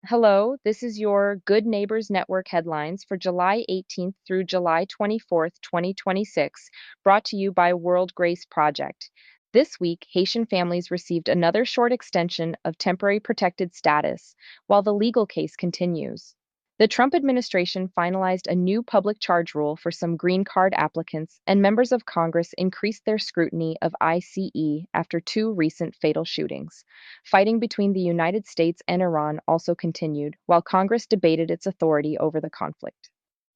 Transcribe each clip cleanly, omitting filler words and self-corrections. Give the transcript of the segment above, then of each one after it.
Hello, this is your Good Neighbors Network headlines for July 18th through July 24th, 2026, brought to you by World Grace Project. This week, Haitian families received another short extension of temporary protected status while the legal case continues. The Trump administration finalized a new public charge rule for some green card applicants, and members of Congress increased their scrutiny of ICE after two recent fatal shootings. Fighting between the United States and Iran also continued, while Congress debated its authority over the conflict.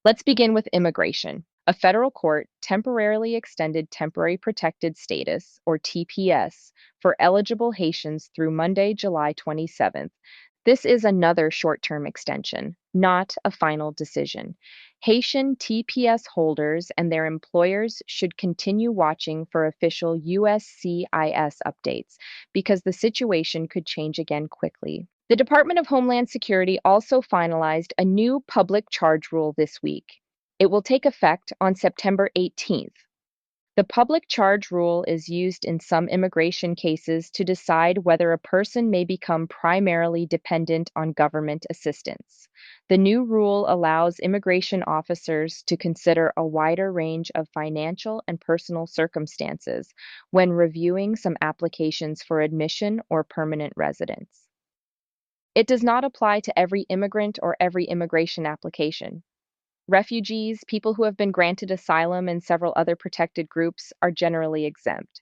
Let's begin with immigration. A federal court temporarily extended temporary protected status, or TPS, for eligible Haitians through Monday, July 27th. This is another short term extension, not a final decision. Haitian TPS holders and their employers should continue watching for official USCIS updates because the situation could change again quickly. The Department of Homeland Security also finalized a new public charge rule this week. It will take effect on September 18th. The public charge rule is used in some immigration cases to decide whether a person may become primarily dependent on government assistance. The new rule allows immigration officers to consider a wider range of financial and personal circumstances when reviewing some applications for admission or permanent residence. It does not apply to every immigrant or every immigration application. Refugees, people who have been granted asylum, and several other protected groups are generally exempt.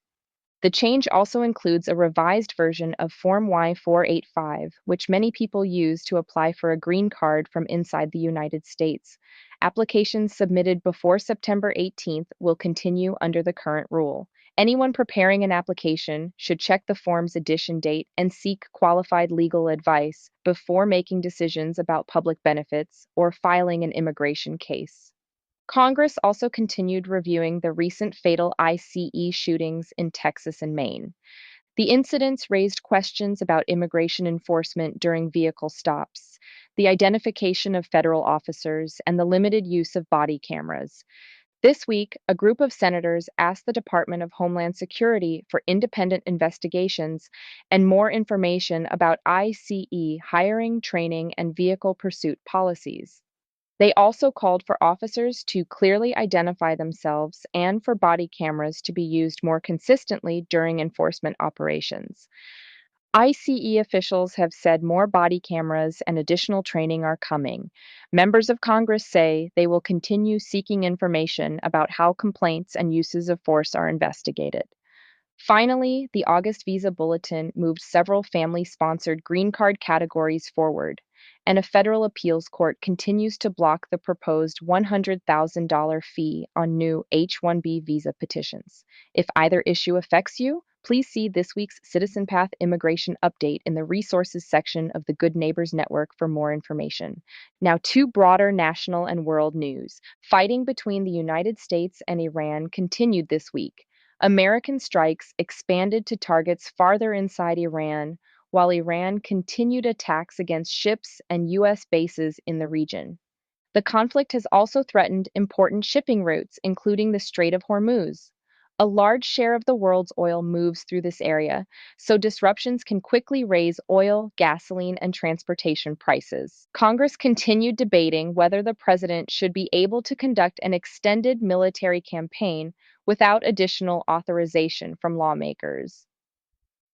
The change also includes a revised version of Form Y-485, which many people use to apply for a green card from inside the United States. Applications submitted before September 18th will continue under the current rule. Anyone preparing an application should check the form's edition date and seek qualified legal advice before making decisions about public benefits or filing an immigration case. Congress also continued reviewing the recent fatal ICE shootings in Texas and Maine. The incidents raised questions about immigration enforcement during vehicle stops, the identification of federal officers, and the limited use of body cameras. This week, a group of senators asked the Department of Homeland Security for independent investigations and more information about ICE hiring, training, and vehicle pursuit policies. They also called for officers to clearly identify themselves and for body cameras to be used more consistently during enforcement operations. ICE officials have said more body cameras and additional training are coming. Members of Congress say they will continue seeking information about how complaints and uses of force are investigated. Finally, the August Visa Bulletin moved several family sponsored green card categories forward, and a federal appeals court continues to block the proposed $100,000 fee on new H-1B visa petitions. If either issue affects you, please see this week's Citizen Path Immigration Update in the Resources section of the Good Neighbors Network for more information. Now, to broader national and world news. Fighting between the United States and Iran continued this week. American strikes expanded to targets farther inside Iran, while Iran continued attacks against ships and U.S. bases in the region. The conflict has also threatened important shipping routes, including the Strait of Hormuz. A large share of the world's oil moves through this area, so disruptions can quickly raise oil, gasoline, and transportation prices. Congress continued debating whether the president should be able to conduct an extended military campaign without additional authorization from lawmakers.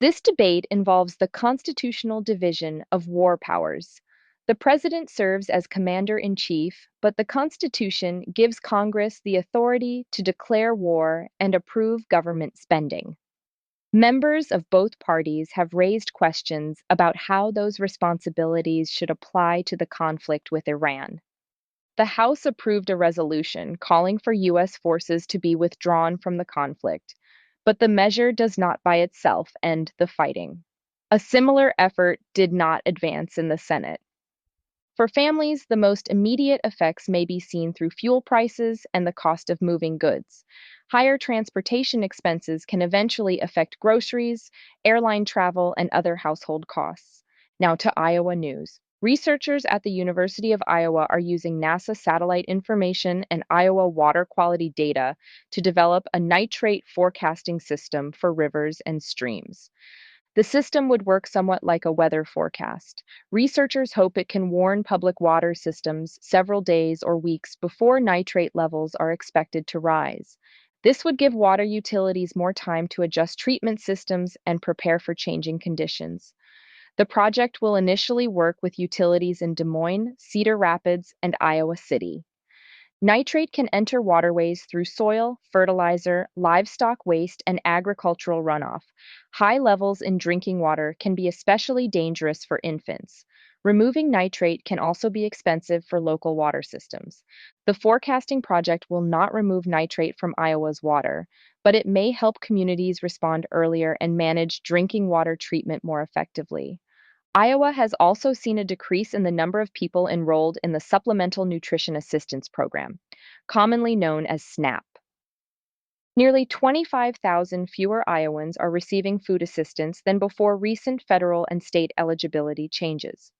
This debate involves the constitutional division of war powers. The president serves as commander in chief, but the Constitution gives Congress the authority to declare war and approve government spending. Members of both parties have raised questions about how those responsibilities should apply to the conflict with Iran. The House approved a resolution calling for U.S. forces to be withdrawn from the conflict, but the measure does not by itself end the fighting. A similar effort did not advance in the Senate. For families, the most immediate effects may be seen through fuel prices and the cost of moving goods. Higher transportation expenses can eventually affect groceries, airline travel, and other household costs. Now to Iowa news. Researchers at the University of Iowa are using NASA satellite information and Iowa water quality data to develop a nitrate forecasting system for rivers and streams. The system would work somewhat like a weather forecast. Researchers hope it can warn public water systems several days or weeks before nitrate levels are expected to rise. This would give water utilities more time to adjust treatment systems and prepare for changing conditions. The project will initially work with utilities in Des Moines, Cedar Rapids, and Iowa City. Nitrate can enter waterways through soil, fertilizer, livestock waste, and agricultural runoff. High levels in drinking water can be especially dangerous for infants. Removing nitrate can also be expensive for local water systems. The forecasting project will not remove nitrate from Iowa's water, but it may help communities respond earlier and manage drinking water treatment more effectively. Iowa has also seen a decrease in the number of people enrolled in the Supplemental Nutrition Assistance Program, commonly known as SNAP. Nearly 25,000 fewer Iowans are receiving food assistance than before recent federal and state eligibility changes.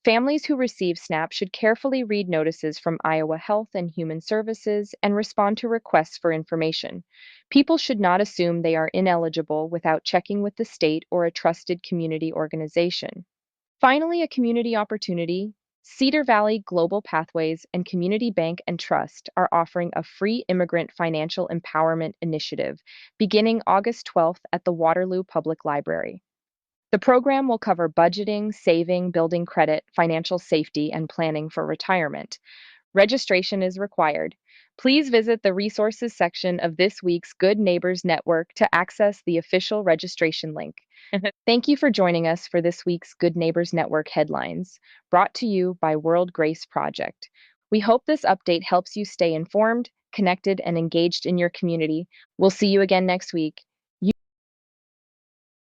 Families who receive SNAP should carefully read notices from Iowa Health and Human Services and respond to requests for information. People should not assume they are ineligible without checking with the state or a trusted community organization. Finally, a community opportunity. Cedar Valley Global Pathways and Community Bank and Trust are offering a free immigrant financial empowerment initiative beginning August 12th at the Waterloo Public Library. The program will cover budgeting, saving, building credit, financial safety, and planning for retirement. Registration is required. Please visit the resources section of this week's Good Neighbors Network to access the official registration link. Thank you for joining us for this week's Good Neighbors Network headlines, brought to you by World Grace Project. We hope this update helps you stay informed, connected, and engaged in your community. We'll see you again next week.